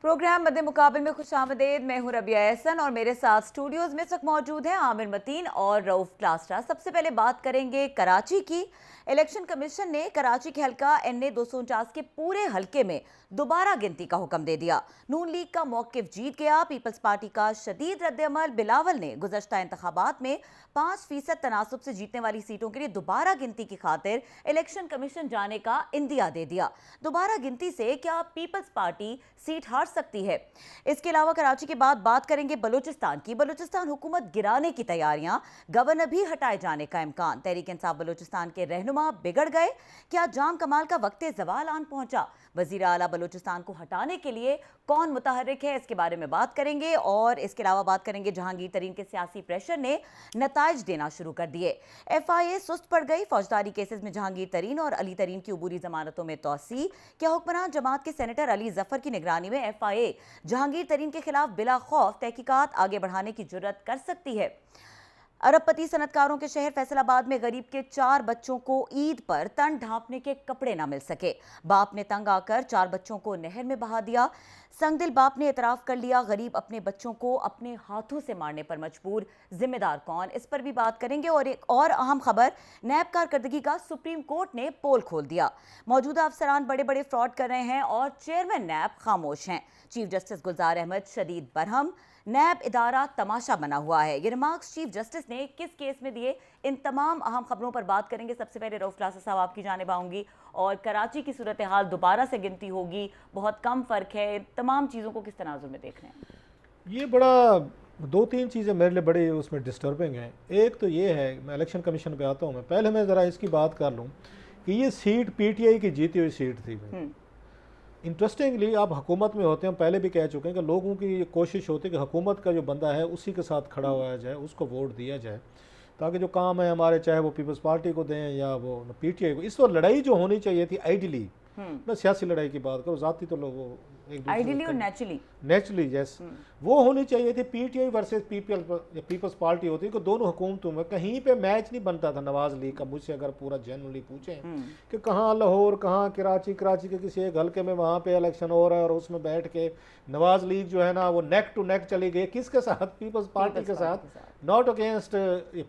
Programme मद्दे मुकाबले में खुशामदीद। मैं हूं रबिया एहसन और मेरे साथ स्टूडियोज में इस वक्त मौजूद हैं आमिर मतीन और रऊफ क्लास्ट्रा। सबसे पहले बात करेंगे कराची की। इलेक्शन कमीशन ने कराची के हल्का NA 249 के पूरे हल्के में दोबारा गिनती का हुक्म दे दिया। नून लीग का मौकिफ जीत गया। पीपल्स पार्टी का शदीद रद्द-ए-अमल। बिलावल ने गुज़श्ता इंतखाबात में 5% तनासुब से जीतने वाली सीटों के लिए दोबारा गिनती की खातिर इलेक्शन कमीशन जाने का इंदिया दे दिया। दोबारा गिनती से क्या पीपल्स पार्टी सीट हार सकती है? इसके अलावा कराची के बाद बात करेंगे बलूचिस्तान की। बलूचिस्तान हुकूमत गिराने की तैयारियां, गवर्नर भी हटाए जाने का इम्कान। तहरीक इंसाफ बलूचिस्तान के रहनुमा बिगड़ गए। क्या जाम कमाल का वक्त ज़वाल आन पहुंचा? वजीर आला बलूचिस्तान को हटाने के लिए कौन मुतहर्रिक है, इसके बारे में बात करेंगे। और इसके अलावा बात करेंगे जहांगीर तरीन के सियासी प्रेशर ने नताइज देना शुरू कर दिए। FIA सुस्त पड़ गई। फौजदारी केसेस में जहांगीर तरीन और अली तरीन की अबूरी जमानतों में तोसी। क्या हुक्मरान जमात के सेनेटर अली जफर की निगरानी में FIA जहांगीर तरीन के खिलाफ बिला खौफ तहकीकात आगे बढ़ाने की जुर्रत कर सकती है? अरबपति सनतकारों के शहर फैसलाबाद में गरीब के 4 बच्चों को ईद पर तन ढांपने के कपड़े ना मिल सके। बाप ने तंग आकर 4 बच्चों को नहर में बहा दिया। संगदिल बाप ने एतराफ कर लिया, गरीब अपने बच्चों को अपने हाथों से मारने पर मजबूर। जिम्मेदार कौन, इस पर भी बात करेंगे। और एक और अहम खबर, नैब कारकर्दगी का सुप्रीम कोर्ट ने पोल खोल दिया। मौजूदा अफसरान बड़े बड़े फ्रॉड कर रहे हैं और चेयरमैन नैब खामोश हैं। चीफ जस्टिस गुलजार अहमद शदीद बरहम। नैब इदारा तमाशा बना हुआ है। ये रिमार्क्स चीफ जस्टिस ने किस केस में दिए, इन तमाम अहम खबरों पर बात करेंगे। सबसे पहले रऊफ क्लासा साहब आपकी जानिब आऊंगी। और कराची की सूरत हाल, दोबारा से गिनती होगी, बहुत कम फर्क है, तमाम चीज़ों को किस तनाजुर में देख रहे हैं? ये बड़ा 2-3 चीज़ें मेरे लिए बड़ी उसमें डिस्टर्बिंग हैं। एक तो ये है, मैं इलेक्शन कमीशन पे आता हूँ, मैं पहले मैं ज़रा इसकी बात कर लूँ कि ये सीट PTI की जीती हुई सीट थी। इंटरेस्टिंगली आप हुकूमत में होते हैं, पहले भी कह चुके हैं कि लोगों की ये कोशिश होती है कि हुकूमत का जो बंदा है उसी के साथ खड़ा हुआ जाए, उसको वोट दिया जाए, ताकि जो काम है हमारे, चाहे वो पीपल्स पार्टी को दें या वो PTI को। इस वक्त लड़ाई जो होनी चाहिए थी आइडियली, मैं सियासी लड़ाई की बात करूँ, ज़ाती तो लोग आइडियली और नेचुरली यस, वो होनी चाहिए थी PTI वर्सेस पीपल्स पार्टी होती है कि दोनों हुकूमतों में कहीं पे मैच नहीं बनता था। नवाज लीग का मुझसे अगर पूरा जनरली पूछें कि कहाँ लाहौर, कहाँ कराची के किसी एक हल्के में वहाँ पे इलेक्शन हो रहा है और उसमें बैठ के नवाज लीग जो है ना वो नेक टू नेक चली गई। किसके साथ? पीपल्स पार्टी के साथ, नॉट अगेंस्ट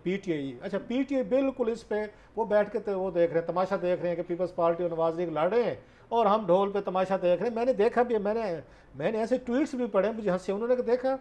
PTI। अच्छा, PTI बिल्कुल इस पे वो बैठ के वो देख रहे हैं, तमाशा देख रहे हैं कि पीपल्स पार्टी और नवाज लीग लड़ रहे हैं और हम ढोल पे तमाशा देख रहे हैं। मैंने देखा भी, मैंने ऐसे ट्वीट्स भी पढ़े मुझे हंसी। उन्होंने देखा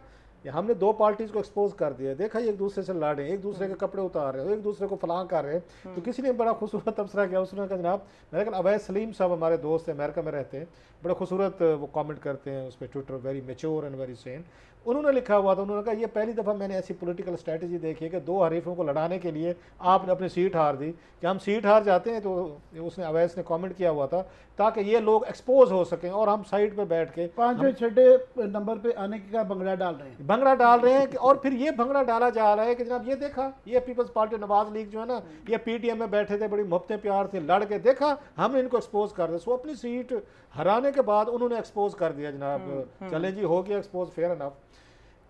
कि हमने 2 पार्टीज को एक्सपोज कर दिया, देखा ये एक दूसरे से लड़ रहे हैं, एक दूसरे के कपड़े उतार रहे हैं, एक दूसरे को फलां कर रहे हैं। तो किसी ने बड़ा खूबसूरत तबसरा किया। उसने कहा जनाब, मेरे ख्याल अवैध सलीम साहब हमारे दोस्त हैं, अमेरिका में रहते हैं, बड़े खूबसूरत वो कमेंट करते हैं उस पर Twitter, very mature and very sane. उन्होंने लिखा हुआ था, उन्होंने कहा ये पहली दफ़ा मैंने ऐसी पॉलिटिकल स्ट्रेटजी देखी है कि 2 हरीफों को लड़ाने के लिए आपने अपनी सीट हार दी, कि हम सीट हार जाते हैं। तो उसने अवैध ने कमेंट किया हुआ था ताकि ये लोग एक्सपोज हो सकें और हम साइड पे बैठ के 5वें 6 नंबर पे आने का भंगड़ा डाल रहे हैं और फिर ये भंगड़ा डाला जा रहा है कि जनाब ये देखा, ये पीपल्स पार्टी नवाज लीग जो है ना, ये PTM में बैठे थे, बड़ी मोहब्बतें प्यार थे, लड़ के देखा हमने इनको एक्सपोज कर दिया। सो अपनी सीट हराने के बाद उन्होंने एक्सपोज कर दिया जनाब, चले जी हो गया एक्सपोज, फेयर एनफ।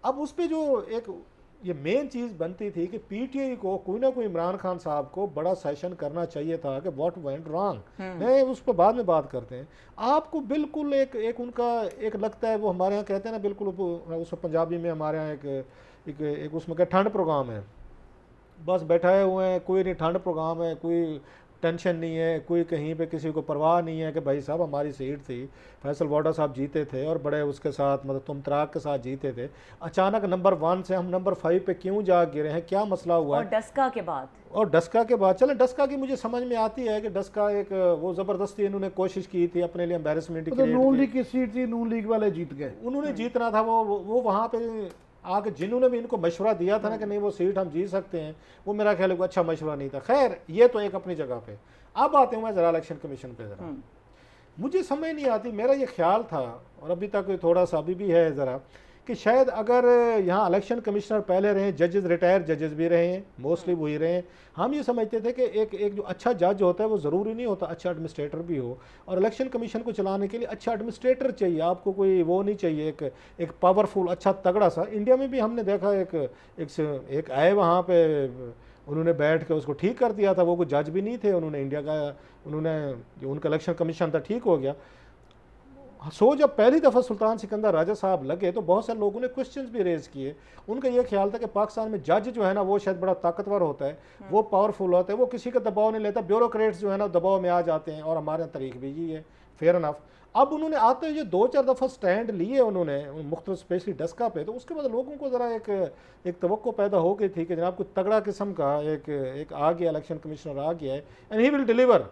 अब उस पर जो एक ये मेन चीज़ बनती थी कि PTI को कोई ना कोई इमरान खान साहब को बड़ा सेशन करना चाहिए था कि व्हाट वेंट रॉन्ग। मैं उस पर बाद में बात करते हैं। आपको बिल्कुल एक उनका एक लगता है, वो हमारे यहाँ कहते हैं ना, बिल्कुल उस पंजाबी में हमारे यहाँ एक उसमें क्या ठंड प्रोग्राम है, बस बैठाए हुए हैं, कोई नहीं ठंड प्रोग्राम है, कोई टेंशन नहीं है, कोई कहीं पे किसी को परवाह नहीं है कि भाई साहब हमारी सीट थी, फैसल वाडा साहब जीते थे और बड़े उसके साथ मतलब तुम तराक के साथ जीते थे, अचानक नंबर 1 से हम नंबर 5 पे क्यों जा गिरे हैं, क्या मसला हुआ? और डस्का के बाद चले, डस्का की मुझे समझ में आती है कि डस्का एक वो ज़बरदस्ती इन्होंने कोशिश की थी अपने लिए एम्बेरसमेंट की। नून लीग की सीट थी, नून लीग वाले जीत गए, उन्होंने जीतना था। वो वहाँ पे आगे जिन्होंने भी इनको मशवरा दिया था ना कि नहीं वो सीट हम जीत सकते हैं, वो मेरा ख्याल है अच्छा मशवरा नहीं था। खैर, ये तो एक अपनी जगह पे। अब आते हूँ मैं ज़रा इलेक्शन कमीशन पे। ज़रा मुझे समझ नहीं आती, मेरा ये ख्याल था और अभी तक थोड़ा सा अभी भी है ज़रा, कि शायद अगर यहाँ इलेक्शन कमिश्नर पहले रहे, जजेस रिटायर जजेस भी रहे हैं, मोस्टली वही रहे हैं। हम ये समझते थे कि एक जो अच्छा जज होता है वो ज़रूरी नहीं होता अच्छा एडमिनिस्ट्रेटर भी हो, और इलेक्शन कमीशन को चलाने के लिए अच्छा एडमिनिस्ट्रेटर चाहिए, आपको कोई वो नहीं चाहिए एक पावरफुल अच्छा तगड़ा सा। इंडिया में भी हमने देखा एक आए वहाँ पे, उन्होंने बैठ के उसको ठीक कर दिया था, वो कोई जज भी नहीं थे, उन्होंने इंडिया का, उन्होंने जो उनका इलेक्शन कमीशन था ठीक हो गया। सो जब पहली दफ़ा सुल्तान सिकंदर राजा साहब लगे तो बहुत सारे लोगों ने क्वेश्चंस भी रेज किए। उनका ये ख्याल था कि पाकिस्तान में जज जो है ना वो शायद बड़ा ताकतवर होता है, वो पावरफुल होता है, वो किसी का दबाव नहीं लेता, ब्यूरोक्रेट्स जो है ना दबाव में आ जाते हैं और हमारे तरीक भी ये है, फेयर इनफ। अब उन्होंने आते हुए 2-4 दफ़ा स्टैंड लिए उन्होंने मुख्तलिफ स्पेशली डस्का पे, तो उसके बाद लोगों को ज़रा एक तवक्को पैदा हो गई थी कि जनाब कोई तगड़ा किस्म का एक आ गया, इलेक्शन कमिश्नर आ गया है एंड ही विल डिलीवर।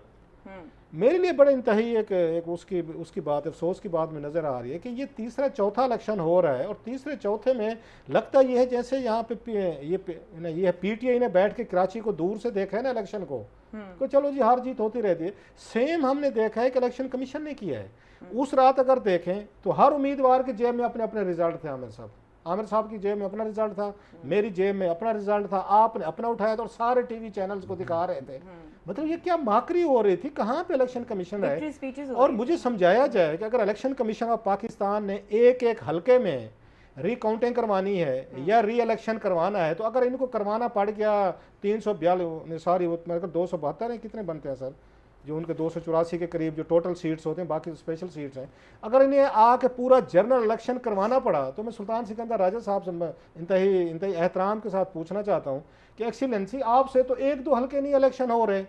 मेरे लिए बड़े इंतहाई एक उसकी बात, अफसोस की बात में नज़र आ रही है कि ये तीसरा चौथा इलेक्शन हो रहा है और तीसरे चौथे में लगता ये है जैसे यहाँ पे ये पीटीआई ने बैठ के कराची को दूर से देखा है ना इलेक्शन को चलो जी हार जीत होती रहती है। सेम हमने देखा है कि इलेक्शन कमीशन ने किया है। उस रात अगर देखें तो हर उम्मीदवार के जेब में अपने अपने रिजल्ट थे। आमिर साहब की जेब में अपना रिजल्ट था, मेरी जेब में अपना रिजल्ट था, आपने अपना उठाया था और सारे टीवी चैनल्स को दिखा रहे थे। मतलब ये क्या माकरी हो रही थी, कहाँ पे इलेक्शन कमीशन है। और मुझे समझाया जाए कि अगर इलेक्शन कमीशन ऑफ पाकिस्तान ने एक हलके में रिकाउंटिंग करवानी है या री इलेक्शन करवाना है, तो अगर इनको करवाना पड़ गया 342 सॉरी 272 है, कितने बनते हैं सर, जो उनके 284 के करीब जो टोटल सीट्स होते हैं, बाकी स्पेशल सीट्स हैं, अगर इन्हें आके पूरा जनरल इलेक्शन करवाना पड़ा तो मैं सुल्तान सिकंदर राजा साहब से इंतही एहतराम के साथ पूछना चाहता हूँ कि एक्सीलेंसी आपसे तो 1-2 हल्के नहीं इलेक्शन हो रहे,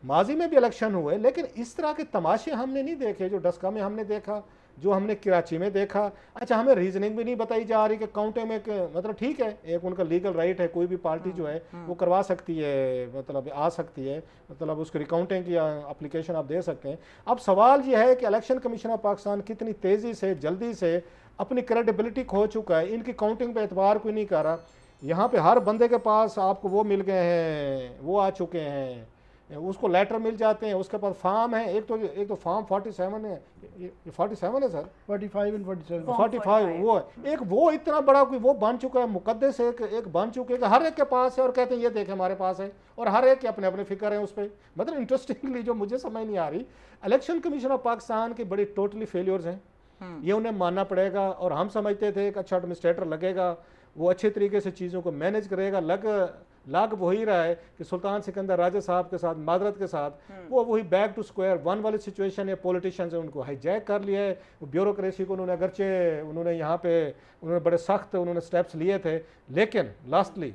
माजी में भी इलेक्शन हुए, लेकिन इस तरह के तमाशे हमने नहीं देखे जो डस्का में हमने देखा, जो हमने कराची में देखा। अच्छा, हमें रीजनिंग भी नहीं बताई जा रही कि काउंटिंग में मतलब ठीक है, एक उनका लीगल राइट है, कोई भी पार्टी जो है वो करवा सकती है, मतलब आ सकती है, मतलब उसको रिकाउंटिंग की एप्लीकेशन आप दे सकते हैं। अब सवाल ये है कि इलेक्शन कमीशन ऑफ पाकिस्तान कितनी तेज़ी से जल्दी से अपनी क्रेडिबिलिटी खो चुका है, इनकी काउंटिंग पर एतबार कोई नहीं कर रहा। यहाँ पर हर बंदे के पास आपको वो मिल गए हैं, वो आ चुके हैं, उसको लेटर मिल जाते हैं, उसके पास फॉर्म है, एक तो फॉर्म 47 है, ये 47 है सर, 45 और 47 45 वो है एक, वो इतना बड़ा कोई वो बन चुका है, मुकद्दस एक बन चुके हैं कि हर एक के पास है और कहते हैं ये देखें हमारे पास है, और हर एक के अपने अपने फिक्र है उस पर। मतलब इंटरेस्टिंगली जो मुझे समझ नहीं आ रही, इलेक्शन कमीशन ऑफ पाकिस्तान के बड़ी टोटली फेलियर्स हैं, ये उन्हें मानना पड़ेगा। और हम समझते थे एक अच्छा एडमिनिस्ट्रेटर लगेगा, वो अच्छे तरीके से चीज़ों को मैनेज करेगा, लाग वही रहा है कि सुल्तान सिकंदर राजा साहब के साथ मादरत के साथ वो वही बैक टू स्क्वायर वन वाली सिचुएशन है। पॉलिटिशियंस उनको हाईजैक कर लिया है, ब्यूरोक्रेसी को उन्होंने अगरचे उन्होंने यहाँ पे उन्होंने बड़े सख्त उन्होंने स्टेप्स लिए थे, लेकिन लास्टली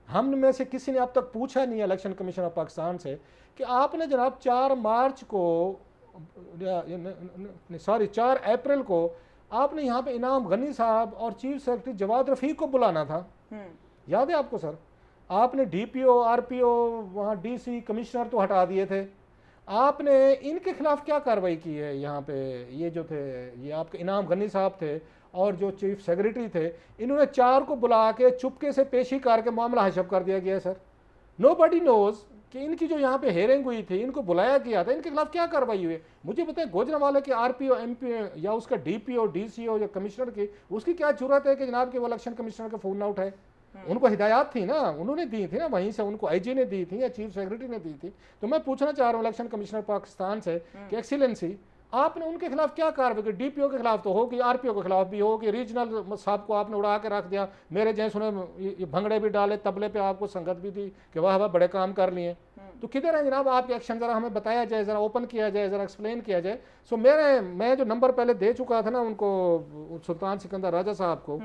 हम में से किसी ने अब तक पूछा नहीं है इलेक्शन कमीशन ऑफ पाकिस्तान से कि आपने जनाब 4 मार्च को सॉरी 4 अप्रैल को आपने यहाँ पे इनाम गनी साहब और चीफ सेक्रेटरी जवाद रफ़ीक को बुलाना था, याद है आपको सर? आपने डीपीओ आरपीओ वहाँ डीसी कमिश्नर तो हटा दिए थे, आपने इनके खिलाफ क्या कार्रवाई की है? यहाँ पे ये जो थे ये आपके इनाम गनी साहब थे और जो चीफ सेक्रेटरी थे, इन्होंने 4 को बुला के चुपके से पेशी करके मामला हशप कर दिया गया सर। नोबडी नोज कि इनकी जो यहाँ पे हेयरिंग हुई थी, इनको बुलाया गया था, इनके खिलाफ क्या कार्रवाई हुई? मुझे बताएं गुजरांवाला के आरपीओ एमपीओ या उसका डीपीओ डीसीओ या कमिश्नर की उसकी क्या जरूरत है कि जनाब के वो इलेक्शन कमिश्नर का फोन ना उठाए? उनको हिदायत थी ना, उन्होंने दी थी ना, वहीं से उनको आईजी ने दी थी या चीफ सेक्रेटरी ने दी थी। तो मैं पूछना चाह रहा हूँ इलेक्शन कमिश्नर पाकिस्तान से कि एक्सीलेंसी आपने उनके खिलाफ क्या कार्रवाई की? डीपीओ के खिलाफ तो होगी, आरपीओ के खिलाफ भी होगी, रीजनल साहब को आपने उड़ा के रख दिया, मेरे जैसे उन्होंने ये भंगड़े भी डाले, तबले पे आपको संगत भी दी कि वाह वाह बड़े काम कर लिए। तो किधर है जनाब आपके एक्शन? ज़रा हमें बताया जाए, ज़रा ओपन किया जाए, ज़रा एक्सप्लेन किया जाए। सो मैं जो नंबर पहले दे चुका था ना उनको, सुल्तान सिकंदर राजा साहब को,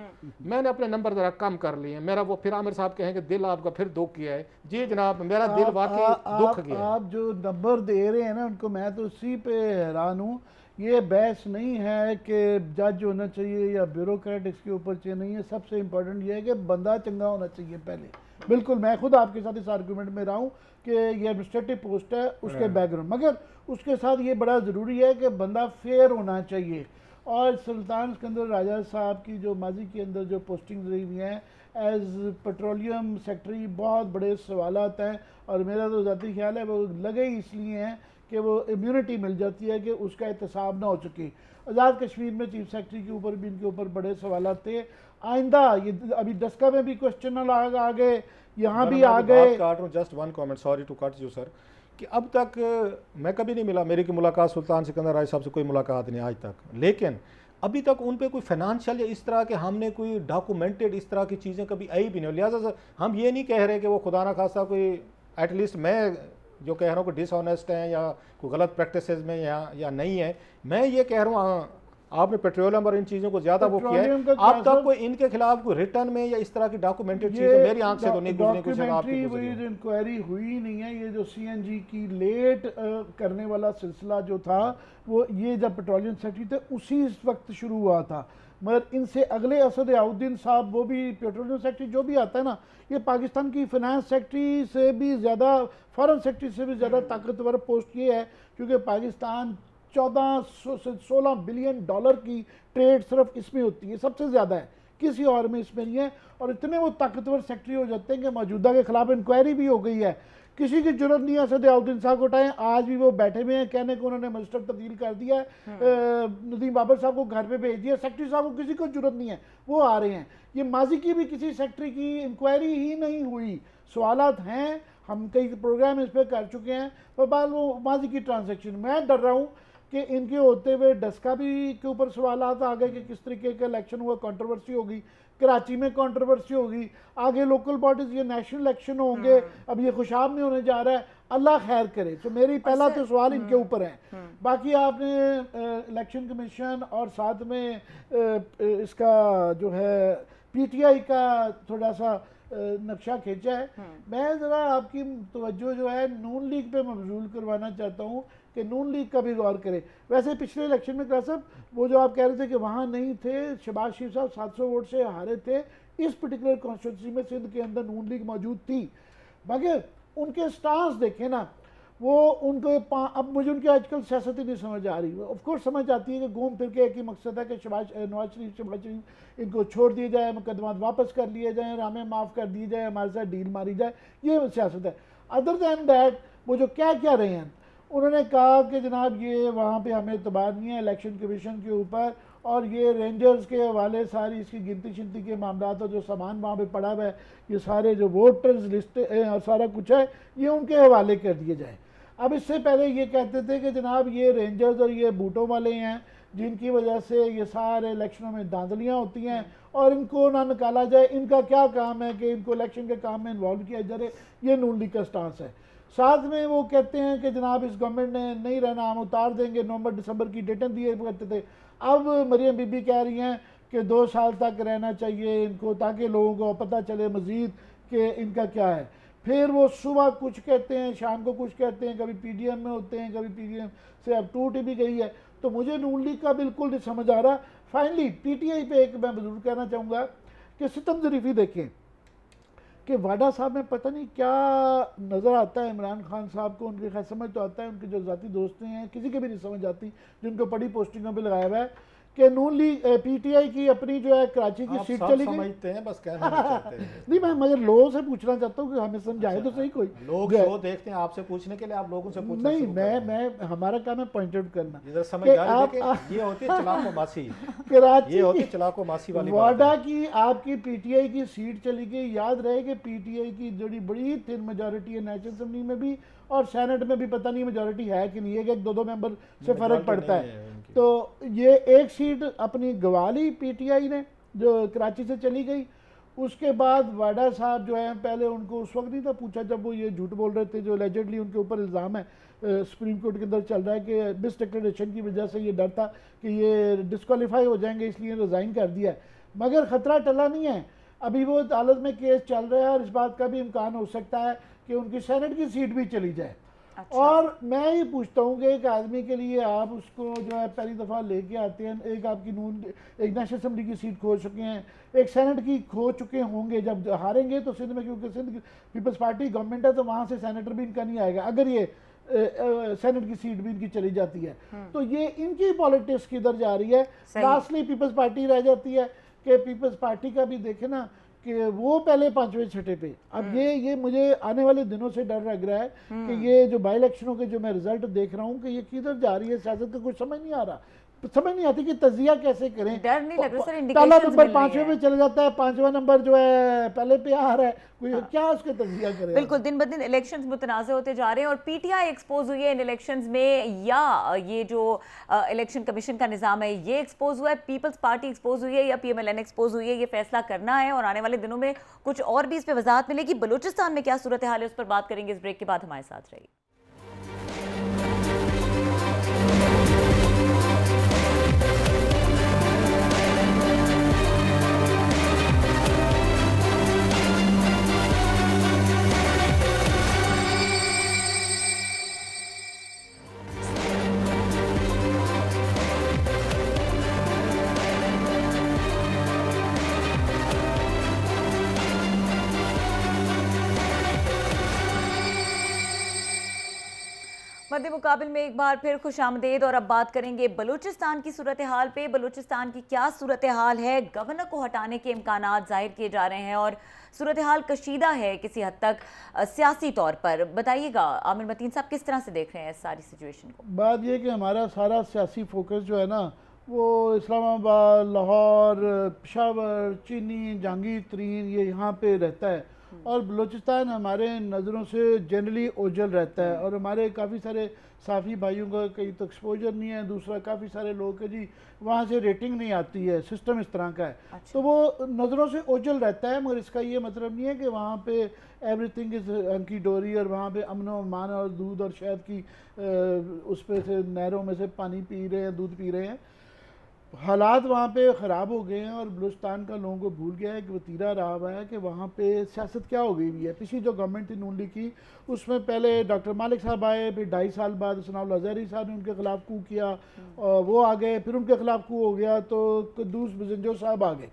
मैंने अपने नंबर ज़रा कम कर लिए। मेरा वो फिर आमिर साहब कहेंगे दिल आपका फिर दुख किया है। जी जनाब, मेरा दिल वाकई दुख गया। आप जो नंबर दे रहे हैं ना उनको, मैं तो उसी पे हैरान हूँ। ये बहस नहीं है कि जज होना चाहिए या ब्यूरोक्रेट इसके ऊपर चाहिए, नहीं है। सबसे इम्पोर्टेंट ये है कि बंदा चंगा होना चाहिए पहले। बिल्कुल, मैं खुद आपके साथ इस आर्गूमेंट में रहा हूँ कि ये एडमिनिस्ट्रेटिव पोस्ट है, उसके बैकग्राउंड, मगर उसके साथ ये बड़ा ज़रूरी है कि बंदा फेयर होना चाहिए। और सुल्तान सिकंदर राजा साहब की जो माजी के अंदर जो पोस्टिंग रही हुई हैं एज पेट्रोलियम सेक्रेटरी, बहुत बड़े सवालात हैं। और मेरा तो ज़ाती ख्याल है वो लगे इसलिए हैं कि वो इम्यूनिटी मिल जाती है कि उसका एहतसाब ना हो सके। आज़ाद कश्मीर में चीफ सेक्रेटरी के ऊपर भी इनके ऊपर बड़े सवालात थे। आइंदा ये अभी डस्का में भी क्वेश्चन आ गए, यहाँ भी आ गए। काट रहा हूँ, just one comment, sorry to cut you sir, कि अब तक मैं कभी नहीं मिला, मेरी की मुलाकात सुल्तान सिकंदर राजा साहब से कोई मुलाकात नहीं आज तक, लेकिन अभी तक उन पे कोई फाइनेंशियल या इस तरह के हमने कोई डॉक्यूमेंटेड इस तरह की चीज़ें कभी आई भी नहीं। लिहाजा हम ये नहीं कह रहे कि वो खुदा ना खास्ता कोई, एटलीस्ट मैं जो कह रहा हूँ कि डिसऑनेस्ट हैं या कोई गलत प्रैक्टिसेस में या नहीं है। मैं ये कह रहा हूँ आपने पेट्रोलियम और इन चीजों को ज्यादा वो किया है। पेट्रोलियम का आप क्या तब कोई इनके खिलाफ कोई रिटर्न में या इस तरह की डॉक्यूमेंटेड चीजें मेरी आंख से तो नहीं गुजरी, कुछ अगर आपकी गुजरी हो। इंक्वायरी हुई नहीं है। ये जो सीएनजी की लेट करने वाला सिलसिला जो था वो ये जब पेट्रोलियम सेक्रेटरी थे उसी वक्त शुरू हुआ था, मगर इनसे अगले असद याउद्दीन साहब, वो भी पेट्रोलियम सेक्रेटरी जो भी आता है ना, ये पाकिस्तान की फाइनेंस सेक्रेटरी से भी ज़्यादा, फॉरेन सेक्रेटरी से भी ज़्यादा ताकतवर पोस्ट ये है, क्योंकि पाकिस्तान 1400 से 16 बिलियन डॉलर की ट्रेड सिर्फ इसमें होती है, सबसे ज़्यादा है, किसी और में इसमें नहीं है। और इतने वो ताकतवर सेक्रेटरी हो जाते हैं कि मौजूदा के खिलाफ इंक्वायरी भी हो गई है, किसी की जरूरत नहीं है असद याउद्दीन साहब को उठाएं। आज भी वो बैठे हुए हैं, कहने को उन्होंने मिनिस्टर तब्दील कर दिया है, नदीम बाबर साहब को घर पे भेज दिया, सेक्रेटरी साहब को किसी को जरूरत नहीं है, वो आ रहे हैं। ये माजी की भी किसी सेक्रेटरी की इंक्वायरी ही नहीं हुई, सवालात हैं, हम कई प्रोग्राम इस पर कर चुके हैं, पर बाद वो माजी की ट्रांजेक्शन। मैं डर रहा हूँ कि इनके होते हुए डस्का भी के ऊपर सवालात आ गए कि किस तरीके का इलेक्शन हुआ, कंट्रोवर्सी होगी, कराची में कंट्रोवर्सी होगी, आगे लोकल बॉडीज, ये नेशनल इलेक्शन होंगे, अब ये खुशाब में होने जा रहा है, अल्लाह खैर करे। तो मेरी पहला तो सवाल इनके ऊपर है। बाकी आपने इलेक्शन कमीशन और साथ में इसका जो है पीटीआई का थोड़ा सा नक्शा खींचा है। मैं ज़रा आपकी तवज्जो जो है नून लीग पे मबजूल करवाना चाहता हूँ कि नून लीग का भी गौर करें। वैसे पिछले इलेक्शन में क्या साहब, वो जो आप कह रहे थे कि वहाँ नहीं थे, शहबाज शरीफ साहब 700 वोट से हारे थे, इस पर्टिकुलर कॉन्स्टिट्यूंसी में सिंध के अंदर नून लीग मौजूद थी, मगर उनके स्टांस देखे ना, वो उनको अब मुझे उनकी आजकल सियासत ही नहीं समझ आ रही। ऑफ कोर्स समझ आती है कि घूम फिर के एक ही मकसद है कि नवाज शरीफ इनको छोड़ दिए जाए, मुकदमा वापस कर लिए जाएँ, रामें माफ़ कर दी जाए, हमारे साथ डील मारी जाए, ये सियासत है। अदर दैन दैट वो जो क्या रहे हैं, उन्होंने कहा कि जनाब ये वहाँ पे हमें एतबार नहीं है इलेक्शन कमीशन के ऊपर, और ये रेंजर्स के हवाले सारी इसकी गिनती शिनती के मामला और जो सामान वहाँ पे पड़ा हुआ है, ये सारे जो वोटर्स लिस्ट और सारा कुछ है, ये उनके हवाले कर दिए जाए। अब इससे पहले ये कहते थे कि जनाब ये रेंजर्स और ये बूटों वाले हैं जिनकी वजह से ये सारे इलेक्शनों में धांधलियाँ होती हैं और इनको ना निकाला जाए, इनका क्या काम है कि इनको इलेक्शन के काम में इन्वॉल्व किया जाए, ये नून लीग का स्टांस है। साथ में वो कहते हैं कि जनाब इस गवर्नमेंट ने नहीं रहना, हम उतार देंगे, नवंबर दिसंबर की डेटें दिए करते थे। अब मरियम बीबी कह रही हैं कि 2 साल तक रहना चाहिए इनको, ताकि लोगों को पता चले मज़ीद कि इनका क्या है। फिर वो सुबह कुछ कहते हैं, शाम को कुछ कहते हैं, कभी पीडीएम में होते हैं, कभी पीडीएम से अब टूट भी गई है। तो मुझे नून लीग का बिल्कुल नहीं समझ आ रहा। फाइनली पीटीआई पे एक मैं ज़रूर कहना चाहूँगा कि सितम ज़रीफ़ी देखें कि वाडा साहब में पता नहीं क्या नज़र आता है इमरान खान साहब को, उनके खैर समझ तो आता है, उनके जो ज़ाती दोस्त हैं किसी के भी नहीं समझ आती, जिनको बड़ी पोस्टिंगों पे लगाया हुआ है कि नून लीग पीटीआई की अपनी जो है कराची की सीट चली गई। समझते हैं बस कहना नहीं चाहते हैं। नहीं, मैं मगर लोगों से पूछना चाहता हूँ कि हमें समझाए तो सही कोई। लोग शो देखते हैं आपसे पूछने के लिए, आप लोगों से पूछना नहीं, शुरू करें। मैं हमारा काम है पॉइंट आउट करना। इधर समझदारी देखें, ये होती है चलाको मासी, कराची ये होती है चलाको मासी वाली बात वाडा है। की आपकी पीटीआई की सीट चली गई। याद रहे कि पीटीआई की जो बड़ी थिन मेजॉरिटी है नेशनल असेंबली में भी और सेनेट में भी, पता नहीं मेजॉरिटी है कि नहीं है, कि 2-2 मेंबर से फर्क पड़ता है। तो ये एक सीट अपनी गवा ली पीटीआई ने जो कराची से चली गई। उसके बाद वाडा साहब जो है, पहले उनको उस वक्त नहीं था पूछा जब वो ये झूठ बोल रहे थे, जो एलिजेडली उनके ऊपर इल्ज़ाम है सुप्रीम कोर्ट के अंदर चल रहा है कि मिस डिक्लेरेशन की वजह से ये डर था कि ये डिस्क्वालीफाई हो जाएंगे, इसलिए रिज़ाइन कर दिया है। मगर ख़तरा टला नहीं है, अभी वो अदालत में केस चल रहा है और इस बात का भी इम्कान हो सकता है कि उनकी सेनेट की सीट भी चली जाए। अच्छा। और मैं ये पूछता हूँ कि एक आदमी के लिए आप उसको जो है पहली दफ़ा लेके आते हैं, एक आपकी एक नेशनल असेंबली की सीट खो चुके हैं, एक सेनेट की खो चुके होंगे, जब हारेंगे तो सिंध में, क्योंकि सिंध पीपल्स पार्टी गवर्नमेंट है तो वहाँ से सेनेटर भी इनका नहीं आएगा अगर ये सेनेट की सीट भी इनकी चली जाती है। तो ये इनकी पॉलिटिक्स किधर जा रही है। लास्टली पीपल्स पार्टी रह जाती है कि पीपल्स पार्टी का भी देखे ना कि वो पहले 5वें छठे पे, अब ये मुझे आने वाले दिनों से डर लग रहा है कि ये जो बाई इलेक्शनों के जो मैं रिजल्ट देख रहा हूँ कि ये किधर जा रही है सियासत का, कुछ समझ नहीं आ रहा, समझ नहीं आती कि तजिया कैसे करें। डर नहीं लग रहा सर, पहला नंबर 5वें पे चले जाता है, 5वां नंबर जो है पहले पे आ रहा है, कोई क्या उसके तजिया करे। बिल्कुल, दिन ब दिन इलेक्शंस मुतनाज़ होते जा रहे हैं और पीटीआई एक्सपोज हुई है इन इलेक्शंस में, या ये जो इलेक्शन कमीशन का निज़ाम है ये एक्सपोज हुआ है, पीपल्स पार्टी एक्सपोज हुई है या पीएमएलएन एक्सपोज हुई है, ये फैसला करना है और आने वाले दिनों में कुछ और भी इस पर वजाहत मिलेगी। बलूचिस्तान में क्या सूरत हाल है उस पर बात करेंगे इस ब्रेक के बाद, हमारे साथ रहिए। मध्य मुकाबिल में एक बार फिर खुशामदीद और अब बात करेंगे बलूचिस्तान की सूरत हाल पे। बलूचिस्तान की क्या सूरत हाल है? गवर्नर को हटाने के इम्कानात जाहिर किए जा रहे हैं और सूरत हाल कशीदा है किसी हद तक सियासी तौर पर। बताइएगा आमिर मतीन साहब, किस तरह से देख रहे हैं इस सारी सिचुएशन को? बात यह कि हमारा सारा सियासी फोकस जो है ना वो इस्लामाबाद, लाहौर, पेशावर, चीनी, जहांगीर तरीन ये यहाँ पे रहता है और बलूचिस्तान हमारे नज़रों से जनरली ओझल रहता है और हमारे काफ़ी सारे साफ़ी भाइयों का कहीं तो एक्सपोजर नहीं है, दूसरा काफ़ी सारे लोग के जी वहाँ से रेटिंग नहीं आती है, सिस्टम इस तरह का है। अच्छा। तो वो नज़रों से ओझल रहता है, मगर इसका ये मतलब नहीं है कि वहाँ पे एवरीथिंग इज़ हंकी डोरी और वहाँ पे अमन और मान और दूध और शहद की उस पे से नहरों में से पानी पी रहे हैं, दूध पी रहे हैं। हालात वहाँ पे ख़राब हो गए हैं और बलूचिस्तान का लोगों को भूल गया है कि वतीरा रहा हुआ है कि वहाँ पे सियासत क्या हो गई हुई है। पिछली जो गवर्नमेंट थी नून लीग की, उसमें पहले डॉक्टर मालिक साहब आए, फिर 2.5 साल बाद सनाउल अज़हरी साहब ने उनके ख़िलाफ़ कू किया और वो आ गए, फिर उनके ख़िलाफ़ कू हो गया तो कुद्दूस बजंजो साहब आ गए।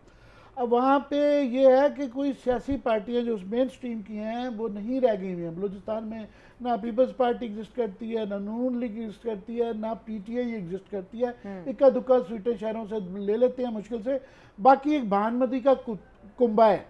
अब वहाँ पे ये है कि कोई सियासी पार्टियाँ जो मेन स्ट्रीम की हैं वो नहीं रह गई हुई हैं बलूचिस्तान में। ना पीपल्स पार्टी एग्जिस्ट करती है, ना नून लीग एग्जिस्ट करती है, ना पीटीआई एग्जिस्ट करती है। इक्का दुक्का स्वीटे शहरों से ले लेते हैं मुश्किल से। बाकी एक भानमती का कुंबा है,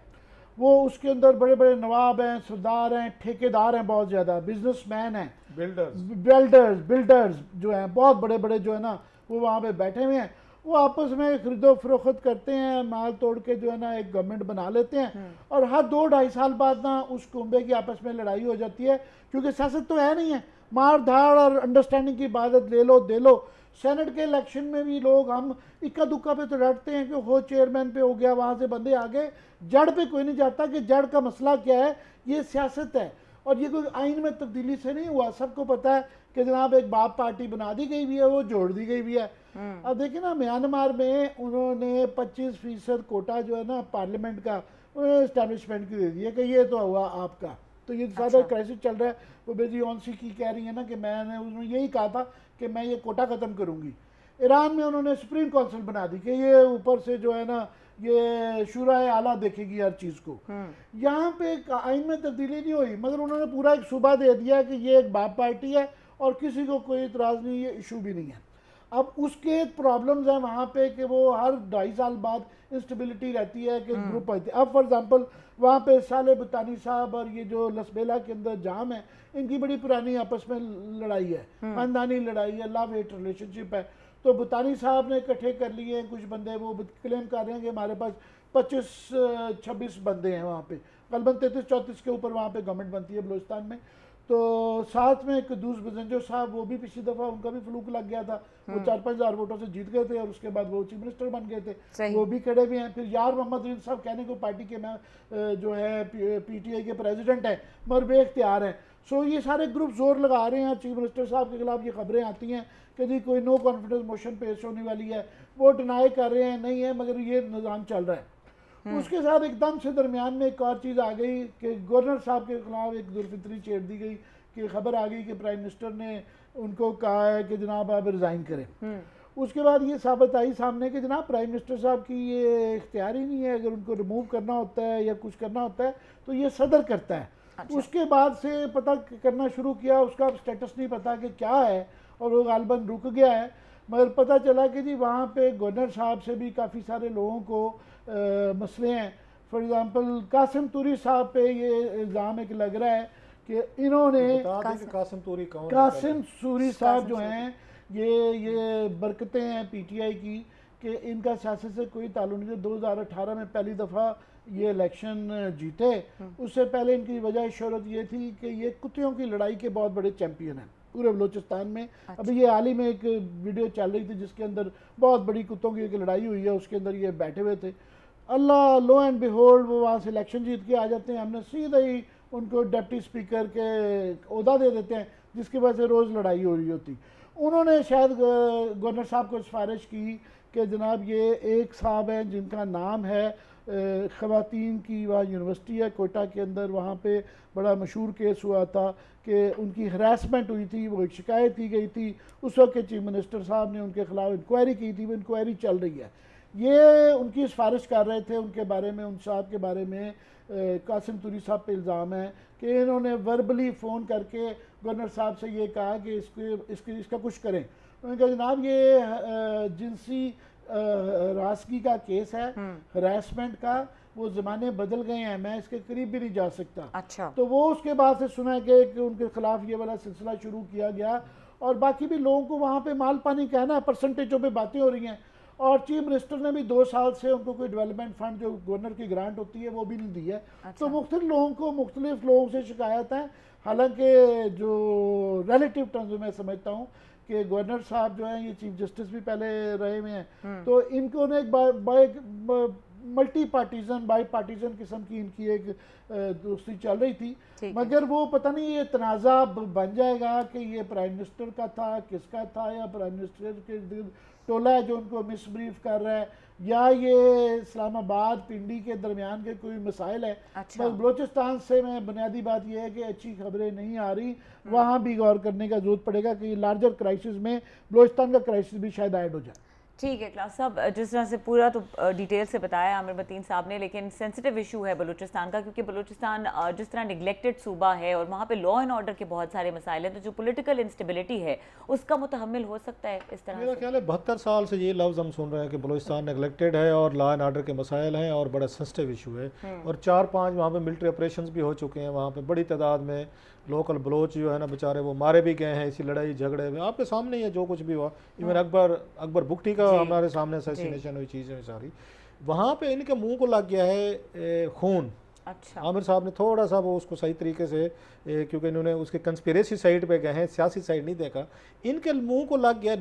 वो उसके अंदर बड़े बड़े नवाब हैं, सरदार हैं, ठेकेदार हैं, बहुत ज़्यादा बिजनेसमैन हैं, बिल्डर्स जो हैं बहुत बड़े बड़े जो है ना वो वहाँ पे बैठे हुए हैं। वो आपस में खरीदो फरोख्त करते हैं, माल तोड़ के जो है ना एक गवर्नमेंट बना लेते हैं और हर 2-2.5 साल बाद ना उस कुंबे की आपस में लड़ाई हो जाती है, क्योंकि सियासत तो है नहीं है, मार धाड़ और अंडरस्टैंडिंग की इबादत ले लो दे लो। सेनेट के इलेक्शन में भी लोग हम इक्का दुक्का पे तो लड़ते हैं कि हो चेयरमैन पे हो गया, वहाँ से बंदे आ गए, जड़ पे कोई नहीं जाता कि जड़ का मसला क्या है। ये सियासत है और ये कोई आइन में तब्दीली से नहीं हुआ। सबको पता है कि जनाब एक बाप पार्टी बना दी गई भी है, वो जोड़ दी गई भी है। अब देखिए ना म्यांमार में उन्होंने 25% कोटा जो है ना पार्लियामेंट का उन्होंने इस्टेब्लिशमेंट की दे दिया कि ये तो हुआ आपका। तो ये सारा क्राइसिस चल रहा है। वो बेजी ऑनसी की कह रही है ना कि मैंने उन्होंने यही कहा था कि मैं ये कोटा ख़त्म करूँगी। ईरान में उन्होंने सुप्रीम काउंसिल बना दी कि ये ऊपर से जो है ना ये शुराए आला देखेगी हर चीज़ को। यहाँ पे आइन में तब्दीली नहीं हुई, मगर उन्होंने पूरा एक सूबा दे दिया कि ये एक बाप पार्टी है और किसी को कोई इतराज़ नहीं, ये इशू भी नहीं है। अब उसके प्रॉब्लम्स हैं वहाँ पे कि वो हर 2.5 साल बाद इंस्टेबिलिटी रहती है कि ग्रुप आती है। अब फॉर एग्जांपल वहाँ पे साले बुतानी साहब और ये जो लसबेला के अंदर जाम है, इनकी बड़ी पुरानी आपस में लड़ाई है, खानदानी लड़ाई है, लव हेट रिलेशनशिप है। तो बुतानी साहब ने इकट्ठे कर लिए हैं कुछ बंदे, वो क्लेम कर रहे हैं कि हमारे पास 25-26 बंदे हैं वहाँ पे, कलबन 33-34 के ऊपर वहाँ पे गवर्नमेंट बनती है बलूचिस्तान में। तो साथ में कुद्दूस बजंजो साहब, वो भी पिछली दफ़ा उनका भी फ्लूक लग गया था, वो 4-5 हज़ार वोटों से जीत गए थे और उसके बाद वो चीफ मिनिस्टर बन गए थे, वो भी खड़े भी हैं। फिर यार मोहम्मद रिन साहब कहने को पार्टी के मैं जो है पीटीआई के प्रेसिडेंट हैं, मगर बेख्तियार हैं। सो ये सारे ग्रुप जोर लगा रहे हैं चीफ मिनिस्टर साहब के खिलाफ। ये खबरें आती हैं कि जी कोई नो कॉन्फिडेंस मोशन पेश होने वाली है, वो डिनाई कर रहे हैं नहीं है, मगर ये निज़ाम चल रहा है। उसके साथ एकदम से दरमियान में एक और चीज़ आ गई कि गवर्नर साहब के खिलाफ एक दुर्फितरी छेड़ दी गई कि खबर आ गई कि प्राइम मिनिस्टर ने उनको कहा है कि जनाब आप रिज़ाइन करें। उसके बाद ये साबित आई सामने कि जनाब प्राइम मिनिस्टर साहब की ये इख्तियार ही नहीं है, अगर उनको रिमूव करना होता है या कुछ करना होता है तो ये सदर करता है। अच्छा। उसके बाद से पता करना शुरू किया, उसका स्टेटस नहीं पता कि क्या है और वो गालबन रुक गया है। मगर पता चला कि जी वहाँ पे गवर्नर साहब से भी काफ़ी सारे लोगों को मसले हैं। फॉर एग्ज़ाम्पल कासिम तूरी साहब पे ये इल्ज़ाम एक लग रहा है कि इन्होंने कासिम सूरी साहब जो हैं ये बरकतें हैं पीटीआई की कि इनका सियासत से कोई ताल्लुक नहीं। 2018 में पहली दफ़ा ये इलेक्शन जीते, उससे पहले इनकी वजह शोहरत ये थी कि ये कुत्तियों की लड़ाई के बहुत बड़े चैम्पियन हैं पूरे बलूचिस्तान में। अच्छा। अभी ये हाल ही में एक वीडियो चल रही थी जिसके अंदर बहुत बड़ी कुत्तों की एक लड़ाई हुई है, उसके अंदर ये बैठे हुए थे। अल्लाह लो एंड बिहोल्ड वो वहाँ से इलेक्शन जीत के आ जाते हैं, हमने सीधा ही उनको डिप्टी स्पीकर के ओहदा दे देते हैं, जिसकी वजह से रोज़ लड़ाई हो रही होती। उन्होंने शायद गवर्नर साहब को सिफारिश की कि जनाब ये एक साहब हैं जिनका नाम है ख़वातीन की वहाँ यूनिवर्सिटी है कोटा के अंदर, वहाँ पे बड़ा मशहूर केस हुआ था कि उनकी हरासमेंट हुई थी, वो एक शिकायत की गई थी। उस वक्त के चीफ मिनिस्टर साहब ने उनके ख़िलाफ़ इंक्वायरी की थी, वो इंक्वायरी चल रही है। ये उनकी सिफारिश कर रहे थे उनके बारे में, उन साहब के बारे में कासिम तुरी साहब पे इल्ज़ाम है कि इन्होंने वर्बली फ़ोन करके गवर्नर साहब से ये कहा कि इसका कुछ करें। उन्होंने कहा जनाब ये जिनसी रासगी का केस है, हरासमेंट का, वो ज़माने बदल गए हैं, मैं इसके करीब भी नहीं जा सकता। अच्छा। तो वो उसके बाद से सुना कि उनके खिलाफ ये वाला सिलसिला शुरू किया गया और बाकी भी लोगों को वहाँ पे माल पानी कहना है, परसेंटेजों पे बातें हो रही हैं। और चीफ मिनिस्टर ने भी 2 साल से उनको कोई डेवलपमेंट फंड जो गवर्नर की ग्रांट होती है वो भी नहीं दी है। अच्छा। तो मुख्तलिफ लोगों से शिकायत है। हालांकि जो रिलेटिव टर्म्स में मैं समझता हूँ कि गवर्नर साहब जो हैं ये चीफ जस्टिस भी पहले रहे हुए हैं, तो इनको ने एक मल्टी पार्टीजन बाई पार्टीजन किस्म की इनकी एक दोस्ती चल रही थी, मगर वो पता नहीं ये तनाज़ा बन जाएगा कि ये प्राइम मिनिस्टर का था, किसका था, या प्राइम मिनिस्टर के टोला है जो उनको मिसब्रीफ कर रहा है, या ये इस्लामाबाद पिंडी के दरमियान के कोई मसाइल है। अच्छा। बस बलोचिस्तान से मैं बुनियादी बात यह है कि अच्छी खबरें नहीं आ रही, वहाँ भी गौर करने का जरूरत पड़ेगा कि लार्जर क्राइसिस में बलोचिस्तान का क्राइसिस भी शायद ऐड हो जाए। ठीक है क्लास साहब, जिस तरह से पूरा तो डिटेल से बताया आमिर मतीन साहब ने, लेकिन सेंसिटिव इशू है बलूचिस्तान का, क्योंकि बलूचिस्तान जिस तरह निगलेक्टेड सूबा है और वहाँ पे लॉ एंड ऑर्डर के बहुत सारे मसाइल हैं, तो जो पॉलिटिकल इंस्टेबिलिटी है उसका मुतहम्मिल हो सकता है इस तरह। मेरा ख्याल है 72 साल से ये लफ्ज़ हम सुन रहे हैं कि बलूचिस्तान नेगलेक्टेड है और लॉ एंड ऑर्डर के मसाइल हैं और बड़ा सेंसिटिव इशू है, और 4-5 वहाँ पे मिलिट्री ऑपरेशंस भी हो चुके हैं। वहाँ पे बड़ी तादाद में लोकल बलोच जो है ना बेचारे वो मारे भी गए हैं इसी लड़ाई झगड़े में। आपके सामने ही है जो कुछ भी हुआ, इवन अकबर बुगटी का हमारे सामने असैसिनेशन हुई चीज़ें सारी, वहाँ पे इनके मुंह को लग गया है खून। अच्छा। आमिर साहब ने थोड़ा सा वो उसको सही तरीके से क्योंकि इन्होंने उसके कंस्पिरेसी साइड पे गए हैं, सियासी साइड नहीं देखा, इनके मुंह को लग गया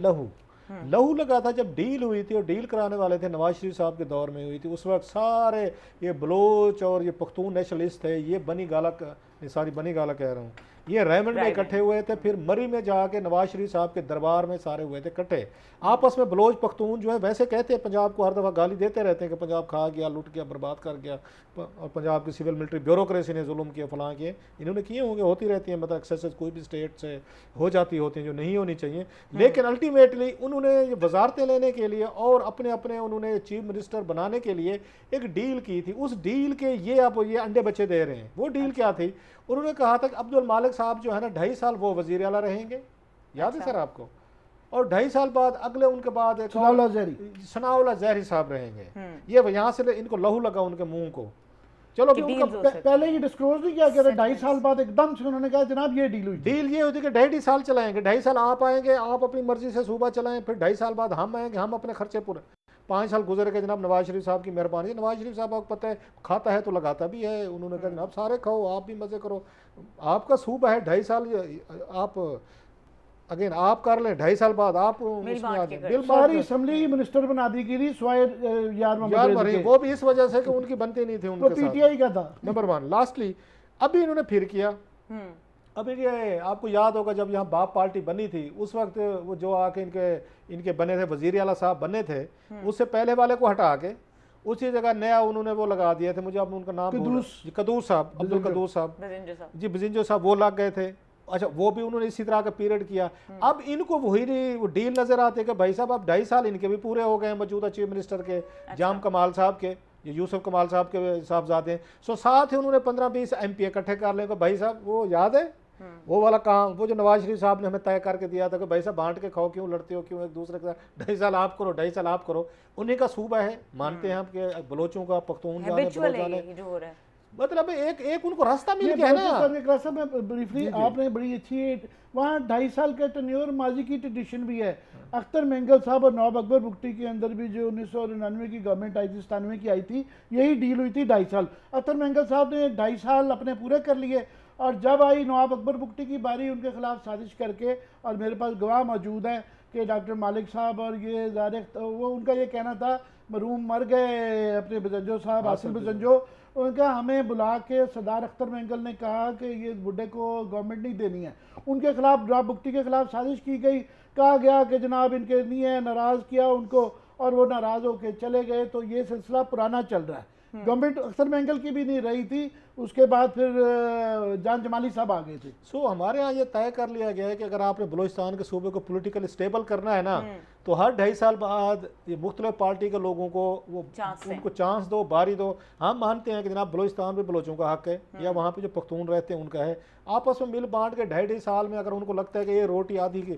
लहू लगा था जब डील हुई थी, और डील कराने वाले थे नवाज शरीफ साहब के दौर में हुई थी। उस वक्त सारे ये बलोच और ये पख्तून नेशनलिस्ट थे, ये बनी गाला कह रहा हूँ, ये रेमंड में इकट्ठे हुए थे, फिर मरी में जाके नवाज शरीफ साहब के दरबार में सारे हुए थे इकट्ठे आपस में। बलोच पख्तून जो है वैसे कहते हैं पंजाब को हर दफ़ा गाली देते रहते हैं कि पंजाब खा गया, लुट गया, बर्बाद कर गया, और पंजाब की सिविल मिलिट्री ब्यूरोक्रेसी ने जुल्म किया, फलां किए, इन्होंने किए होंगे, होती रहती है, मतलब एक्सेस कोई भी स्टेट से हो जाती होती हैं जो नहीं होनी चाहिए। लेकिन अल्टीमेटली उन्होंने ये वजारतें लेने के लिए और अपने अपने उन्होंने चीफ मिनिस्टर बनाने के लिए एक डील की थी। उस डील के ये आप ये अंडे बच्चे दे रहे हैं। वो डील क्या थी? उन्होंने कहा था कि अब्दुल मालिक साहब जो है ना 2.5 साल वो वजीर आला रहेंगे, याद है सर आपको, और 2.5 साल बाद अगले उनके बाद सनाउल्लाह ज़हरी साहब रहेंगे। ये यहाँ से इनको लहू लगा उनके मुंह को। चलो उनका पहले ये डिस्क्लोज नहीं किया गया था, 2.5 साल बाद एकदम से उन्होंने कहा जनाब ये डील हुई। डील ये होती कि 2.5 साल चलाएंगे, 2.5 साल आप आएंगे, आप अपनी मर्जी से सूबा चलाएं, फिर 2.5 साल बाद हम आएंगे, हम अपने खर्चे पूरे। 5 साल गुजर के जनाब नवाज शरीफ साहब की मेहरबानी है, नवाज शरीफ साहब आपको पता है खाता है तो लगाता भी है। उन्होंने कहा जनाब सारे खाओ, आप भी मजे करो, आपका सूबा है, 2.5 साल आप अगेन आप कर लें, 2.5 साल बाद आप सारी असेंबली मिनिस्टर बना दी गई थी स्वायर यार वो भी इस वजह से कि उनकी बनती नहीं थी, उनके पीटीआई का था नंबर 1। लास्टली अभी इन्होंने फिर किया। अभी ये आपको याद होगा जब यहाँ बाप पार्टी बनी थी उस वक्त वो जो आके इनके बने थे वजीर आला साहब बने थे, उससे पहले वाले को हटा के उसी जगह नया उन्होंने वो लगा दिया थे, मुझे अब उनका नाम कदूस साहब, अब्दुल कदूस साहब जी, बजिंजो साहब, वो लग गए थे। अच्छा, वो भी उन्होंने इसी तरह का पीरियड किया। अब इनको वही वो डील नजर आते हैं कि भाई साहब अब 2.5 साल इनके भी पूरे हो गए हैं मौजूदा चीफ मिनिस्टर के। अच्छा। जाम कमाल साहब के, ये यूसुफ कमाल साहब के साहबजादे हैं। सो साथ ही उन्होंने 15-20 MP इकट्ठे कर लेंगे। भाई साहब वो याद है वो वाला काम, वो जो नवाज शरीफ साहब ने हमें तय करके दिया था कि भाई साहब बांट के खाओ, क्यों लड़ते हो, क्यों एक दूसरे के साथ, 2.5 साल आप करो, 2.5 साल आप करो। उन्हीं का सूबा है, मानते हैं हम कि बलोचों का, पख्तून जाने, मतलब एक उनको रास्ता मिल गया है ना। में ब्रीफली आपने बड़ी अच्छी वहाँ 2.5 साल का टेन्योर माजी की ट्रेडिशन भी है। अख्तर मेंगल साहब और नवाब अकबर बुगटी के अंदर भी जो 1999 की गवर्नमेंट आई थी, 97 की आई थी, यही डील हुई थी 2.5 साल। अख्तर मेंगल साहब ने 2.5 साल अपने पूरे कर लिए, और जब आई नवाब अकबर बुगटी की बारी उनके खिलाफ साजिश करके, और मेरे पास गवाह मौजूद हैं कि डॉक्टर मालिक साहब और ये वो उनका ये कहना था, मरूम मर गए अपने बजंजो साहब, आसिम बजंजो, उनका हमें बुला के सरदार अख्तर मेंगल ने कहा कि ये बुड्ढे को गवर्नमेंट नहीं देनी है। उनके खिलाफ नवाब बुगटी के खिलाफ साजिश की गई, कहा गया कि जनाब इनके नहीं है, नाराज़ किया उनको, और वो नाराज़ होकर चले गए। तो ये सिलसिला पुराना चल रहा है। गवर्नमेंट अख्तर मेंगल की भी नहीं रही थी, उसके बाद फिर जान जमाली साहब आ गए थे। सो हमारे यहाँ ये तय कर लिया गया है कि अगर आपने बलूचिस्तान के सूबे को पॉलिटिकली स्टेबल करना है ना, तो हर 2.5 साल बाद ये मुख्तलिफ पार्टी के लोगों को वो उनको चांस दो, बारी दो। हम मानते हैं कि जनाब बलूचिस्तान पे बलोचों का हक है, या वहाँ पे जो पख्तून रहते हैं उनका है। आपस में मिल बांट के 2.5 साल में अगर उनको लगता है कि ये रोटी आधी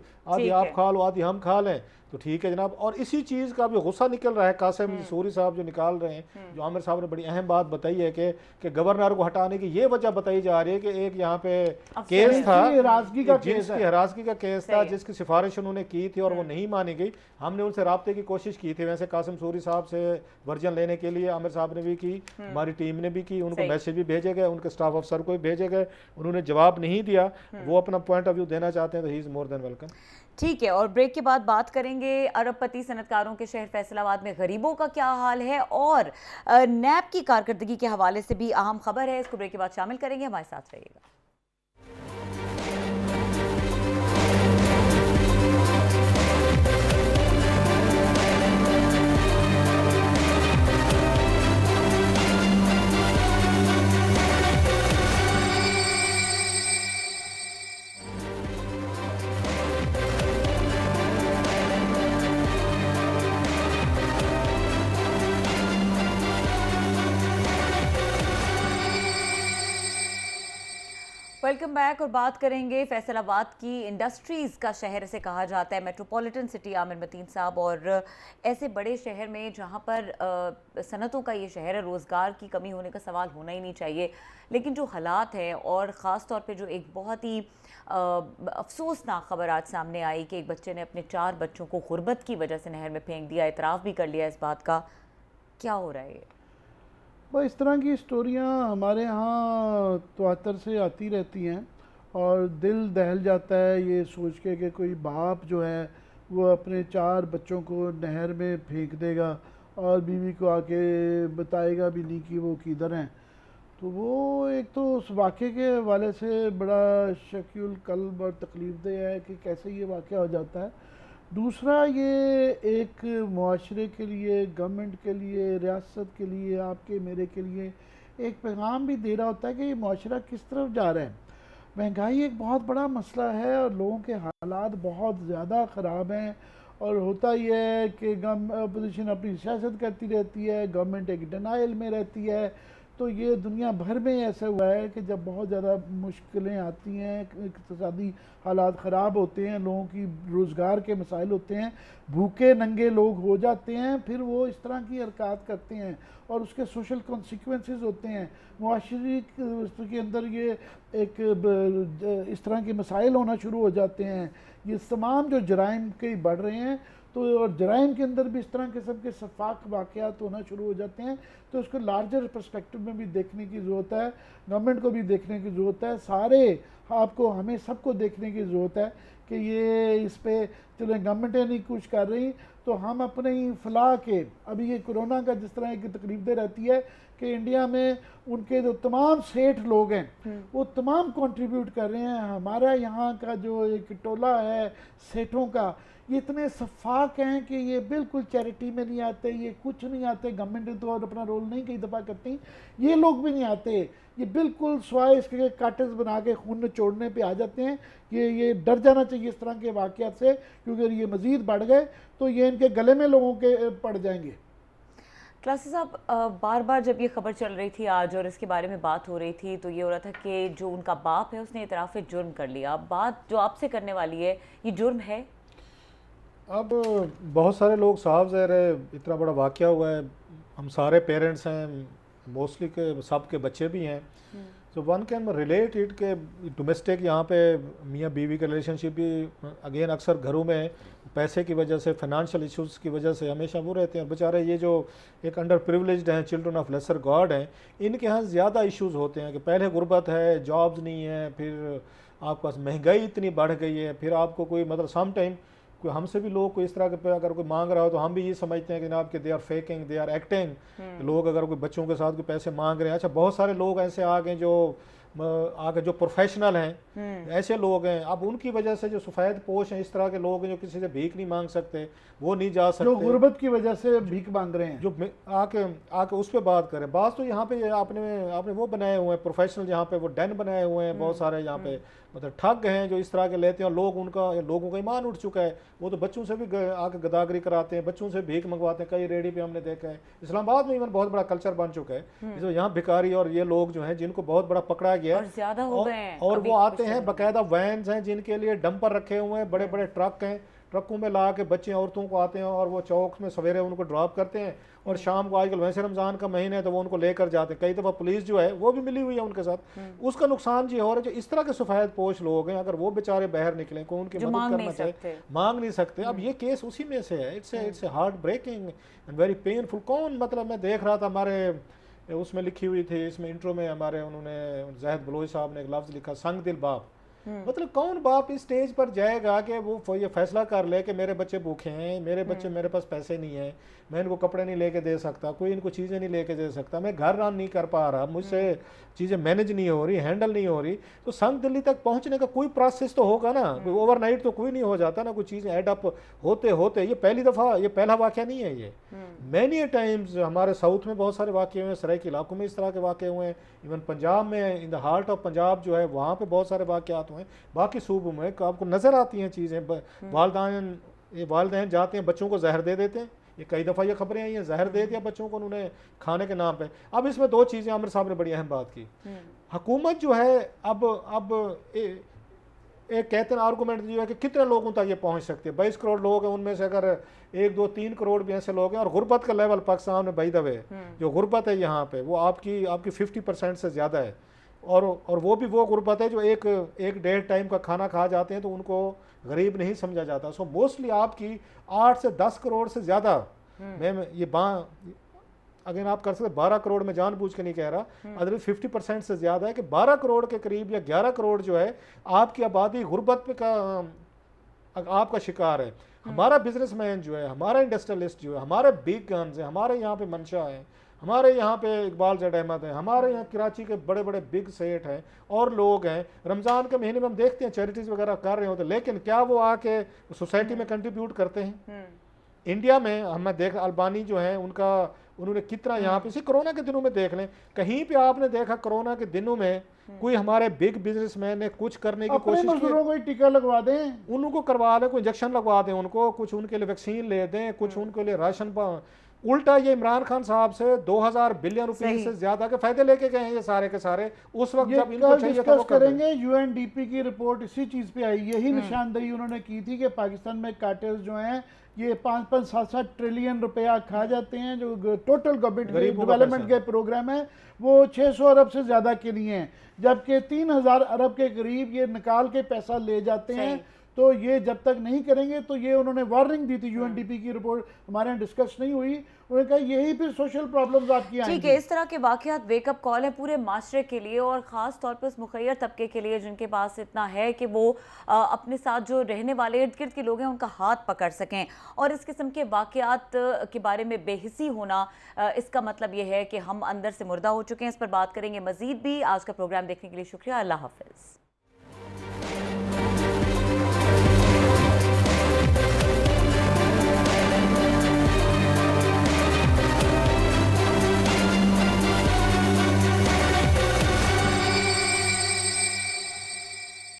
आप खा लो, आधी हम खा लें, तो ठीक है जनाब। और इसी चीज़ का भी गुस्सा निकल रहा है कासिम सूरी साहब जो निकाल रहे हैं, जो आमिर साहब ने बड़ी अहम बात बताई है कि गवर्नर को हटाने की ये वजह बताई जा रही है कि एक यहाँ पे केस था, जिसकी हरासगी का केस था, जिसकी सिफारिश उन्होंने की थी और वो नहीं मानी गई। हमने उनसे राब्ते की कोशिश की थी, वैसे कासिम सूरी साहब से वर्जन लेने के लिए आमिर साहब ने भी की, हमारी टीम ने भी की, उनको मैसेज भी भेजे गए, उनके स्टाफ अफसर को भी भेजे गए, उन्होंने जवाब नहीं दिया। वो अपना पॉइंट ऑफ व्यू देना चाहते हैं तो he is more than welcome. ठीक है, और ब्रेक के बाद बात करेंगे अरबपति सनतकारों के शहर फैसलाबाद में गरीबों का क्या हाल है, और नैब की कारकर्दगी के हवाले से भी अहम खबर है। इसको ब्रेक के बाद शामिल करेंगे, हमारे साथ रहिएगा। वेलकम बैक, और बात करेंगे फैसलाबाद की इंडस्ट्रीज़ का शहर इसे कहा जाता है, मेट्रोपॉलिटन सिटी। आमिर मतीन साहब, और ऐसे बड़े शहर में जहां पर सनतों का ये शहर है, रोज़गार की कमी होने का सवाल होना ही नहीं चाहिए, लेकिन जो हालात हैं, और ख़ास तौर पे जो एक बहुत ही अफसोसनाक खबर आज सामने आई कि एक बच्चे ने अपने 4 बच्चों को गुर्बत की वजह से नहर में फेंक दिया, इतराफ़ भी कर लिया इस बात का। क्या हो रहा है ये? बस इस तरह की स्टोरियाँ हमारे यहाँ तवातर से आती रहती हैं, और दिल दहल जाता है ये सोच के कि कोई बाप जो है वो अपने 4 बच्चों को नहर में फेंक देगा और बीवी को आके बताएगा भी नहीं कि वो किधर हैं। तो वो एक तो उस वाक़े के हवाले से बड़ा शकील कल्ब और तकलीफ़देह है कि कैसे ये वाक़या हो जाता है। दूसरा, ये एक मुआशरे के लिए, गवर्नमेंट के लिए, रियासत के लिए, आपके मेरे के लिए एक पैगाम भी दे रहा होता है कि ये मुआशरा किस तरफ जा रहा है। महंगाई एक बहुत बड़ा मसला है और लोगों के हालात बहुत ज़्यादा ख़राब हैं, और होता ये है कि अपोजिशन अपनी सियासत करती रहती है, गवर्नमेंट एक डिनाइल में रहती है। तो ये दुनिया भर में ऐसा हुआ है कि जब बहुत ज़्यादा मुश्किलें आती हैं, इक़्तिसादी हालात ख़राब होते हैं, लोगों की रोज़गार के मसाइल होते हैं, भूखे नंगे लोग हो जाते हैं, फिर वो इस तरह की हरकत करते हैं और उसके सोशल कॉन्सिक्वेंसेस होते हैं। मुआशरे के अंदर ये एक इस तरह के मसाइल होना शुरू हो जाते हैं। ये तमाम जो जराइम के बढ़ रहे हैं, तो और जराइम के अंदर भी इस तरह किस्म के शफाक वाक़यात होना शुरू हो जाते हैं। तो उसको लार्जर पर्सपेक्टिव में भी देखने की ज़रूरत है, गवर्नमेंट को भी देखने की ज़रूरत है, सारे आपको हमें सबको देखने की ज़रूरत है कि ये इस पे चलो गवर्नमेंटें नहीं कुछ कर रही, तो हम अपने ही फलाह के, अभी ये कोरोना का जिस तरह की तकलीफ दे रहती है कि इंडिया में उनके जो तमाम सेठ लोग हैं वो तमाम कंट्रीब्यूट कर रहे हैं। हमारा यहाँ का जो एक टोला है सेठों का, ये इतने शफाक हैं कि ये बिल्कुल चैरिटी में नहीं आते, ये कुछ नहीं आते, गवर्नमेंट तो और अपना रोल नहीं कई दफ़ा करती, ये लोग भी नहीं आते, ये बिल्कुल स्वाय इसके काटस बना के खून निचोड़ने पे आ जाते हैं। ये डर जाना चाहिए इस तरह के वाक़यात से, क्योंकि अगर ये मज़ीद बढ़ गए तो ये इनके गले में लोगों के पड़ जाएंगे। क्लासेस साहब, बार बार जब ये खबर चल रही थी आज और इसके बारे में बात हो रही थी, तो ये हो रहा था कि जो उनका बाप है उसने इतराफ़ जुर्म कर लिया। बात जो आपसे करने वाली है, ये जुर्म है? अब बहुत सारे लोग, साहब ज़ाहिर है इतना बड़ा वाक़या हुआ है, हम सारे पेरेंट्स हैं, मोस्टली के सब के बच्चे भी हैं, तो वन कैन रिलेट इट के डोमेस्टिक यहाँ पे मियाँ बीवी का रिलेशनशिप भी अगेन अक्सर घरों में पैसे की वजह से, फाइनेंशियल इश्यूज़ की वजह से हमेशा वो रहते हैं। बेचारे ये जो एक अंडर प्रिविलेज्ड हैं, चिल्ड्रन ऑफ लेसर गॉड हैं, इनके यहाँ ज़्यादा इश्यूज़ होते हैं कि पहले गुर्बत है, जॉब्स नहीं है, फिर आपके पास महंगाई इतनी बढ़ गई है, फिर आपको कोई मतलब सम टाइम कोई हमसे भी लोग कोई इस तरह के अगर कोई मांग रहा हो तो हम भी ये समझते हैं कि जनाब कि they are faking, they are acting. लोग अगर कोई बच्चों के साथ कोई पैसे मांग रहे हैं, अच्छा बहुत सारे लोग ऐसे आ गए जो आगे जो प्रोफेशनल हैं, ऐसे लोग हैं, अब उनकी वजह से जो सफ़ेद पोश हैं, इस तरह के लोग हैं जो किसी से भीख नहीं मांग सकते, वो नहीं जा सकते, जो गुर्बत की वजह से भीख मांग रहे हैं, जो आके आके उस पर बात करें। बात तो यहाँ पे आपने वो बनाए हुए हैं प्रोफेशनल, यहाँ पे वो डेन बनाए हुए हैं बहुत सारे, यहाँ पे मतलब ठग हैं जो इस तरह के लेते हैं, और लोगों का ईमान उठ चुका है। वो तो बच्चों से भी आके गदागरी कराते हैं, बच्चों से भीख मंगवाते हैं, कई रेडी पे हमने देखा है। इस्लामाबाद में इवन बहुत बड़ा कल्चर बन चुका है जो यहाँ भिखारी और ये लोग जो हैं जिनको बहुत बड़ा पकड़ा गया और ज्यादा हो गए हैं, और अभी वो आते कुछ हैं, दिनों में। बाकायदा वैन्स हैं जिनके लिए डंपर रखे हुए हैं, बड़े बड़े ट्रक हैं, ट्रकों में ला के बच्चे औरतों को आते हैं और वो चौक में सवेरे उनको ड्रॉप करते हैं, और शाम को, आजकल वैसे रमज़ान का महीना है तो वो उनको लेकर जाते हैं। कई दफ़ा पुलिस जो है वो भी मिली हुई है उनके साथ। उसका नुकसान ये हो रहा है जो इस तरह के सफ़ेद पोश लोग हैं, अगर वो बेचारे बाहर निकले, को उनकी जो मदद मांग करना नहीं चाहिए, सकते। मांग नहीं सकते। अब ये केस उसी में से है। It's a heart breaking and very painful. कौन, मतलब मैं देख रहा था हमारे उसमें लिखी हुई थी, इसमें इंट्रो में हमारे उन्होंने ज़ाहिद बलोच साहब ने एक लफ्ज़ लिखा, संग दिल बाप। मतलब कौन बाप इस स्टेज पर जाएगा कि वो ये फैसला कर ले कि मेरे बच्चे भूखे हैं, मेरे बच्चे, मेरे पास पैसे नहीं है, मैं इनको कपड़े नहीं लेके दे सकता, कोई इनको चीज़ें नहीं लेके दे सकता, मैं घर रन नहीं कर पा रहा, मुझसे चीज़ें मैनेज नहीं हो रही, हैंडल नहीं हो रही, तो संग दिल्ली तक पहुंचने का कोई प्रोसेस तो होगा ना, कोई ओवरनाइट तो कोई नहीं हो जाता ना, कोई चीज़ें एडअप होते होते। ये पहला वाक़या नहीं है। ये मैनी टाइम्स हमारे साउथ में बहुत सारे वाक़े हुए हैं, सराइकी इलाकों में इस तरह के वाक़े हुए हैं, इवन पंजाब में, in the heart of Punjab जो है वहाँ पे बहुत सारे वाक़यात हुए हैं, बाकी सूबों में आपको नज़र आती हैं चीज़ें। वालिदैन जाते हैं, बच्चों को जहर दे देते हैं, ये कई दफ़ा ये खबरें आई हैं, जहर दे दिया बच्चों को उन्होंने खाने के नाम पे। अब इसमें दो चीज़ें आमिर साहब ने बड़ी अहम बात की। हुकूमत जो है अब एक कहते हैं आर्गूमेंट जो है कि कितने लोगों तक ये पहुंच सकते हैं। 22 करोड़ लोग हैं, उनमें से अगर 1, 2, 3 करोड़ भी ऐसे लोग हैं, और गुर्बत का लेवल पाकिस्तान में, बाय द वे जो गुर्बत है यहाँ पे, वो आपकी 50% से ज़्यादा है, और वो भी वो गुर्बत है जो एक डेढ़ टाइम का खाना खा जाते हैं तो उनको गरीब नहीं समझा जाता। सो मोस्टली आपकी 8 से 10 करोड़ से ज़्यादा, मैं ये अगर आप कर सकते 12 करोड़ में जानबूझ के नहीं कह रहा, अदर 50% से ज़्यादा है कि 12 करोड़ के करीब या 11 करोड़ जो है आपकी आबादी गुर्बत पे का आपका शिकार है। हमारा बिजनेसमैन जो है, हमारा इंडस्ट्रियलिस्ट जो है, हमारे बिग गन्स है, हमारे यहाँ पे मंशा है, हमारे यहाँ पे इकबाल जट अहमद है, हमारे यहाँ कराची के बड़े बड़े बिग सेठ हैं और लोग हैं। रमज़ान के महीने में हम देखते हैं चैरिटीज़ वगैरह कर रहे होते हैं, लेकिन क्या वो आके सोसाइटी में कंट्रीब्यूट करते हैं? इंडिया में हमें देख, अल्बानी जो है उन्होंने कितना यहाँ पे, इसी कोरोना के दिनों में देख लें, कहीं पे आपने देखा कोरोना के दिनों में कोई हमारे बिग बिजनेसमैन ने कुछ करने की कोशिश की? मजदूरों को टीका लगवा दें, उनको करवा दें, कोई इंजेक्शन लगवा दें उनको, कुछ उनके लिए वैक्सीन ले दें, कुछ उनके लिए राशन। उल्टा ये इमरान खान साहब से 2000 बिलियन रुपए से ज्यादा के फायदे लेके गए हैं ये सारे के सारे, उस वक्त जब इनको चाहिए था वो करेंगे। यूएनडीपी की रिपोर्ट इसी चीज पे आई, यही निशानदेही उन्होंने की थी कि पाकिस्तान में कार्टेल्स जो हैं ये 5-5, 7-7 ट्रिलियन रुपया खा जाते हैं, जो टोटल गवर्नमेंट डेवलपमेंट के प्रोग्राम है वो 600 अरब से ज्यादा के लिए हैं, जबकि 3000 अरब के करीब ये निकाल के पैसा ले जाते हैं। तो ये जब तक नहीं करेंगे, तो ये उन्होंने वार्निंग दी थी, यूएनडीपी की रिपोर्ट हमारे यहाँ डिस्कस नहीं हुई, उन्होंने कहा यही फिर सोशल प्रॉब्लम्स आपकी आएंगी। ठीक है, इस तरह के वाकयात वेकअप कॉल है पूरे माशरे के लिए, और ख़ास तौर पर उस मुखैर तबके के लिए जिनके पास इतना है कि वो अपने साथ जो रहने वाले इर्द गिर्द के लोग हैं उनका हाथ पकड़ सकें। और इस किस्म के वाकयात के बारे में बेहिसी होना, इसका मतलब ये है कि हम अंदर से मुर्दा हो चुके हैं। इस पर बात करेंगे मजीद भी। आज का प्रोग्राम देखने के लिए शुक्रिया। अल्लाह हाफिज़।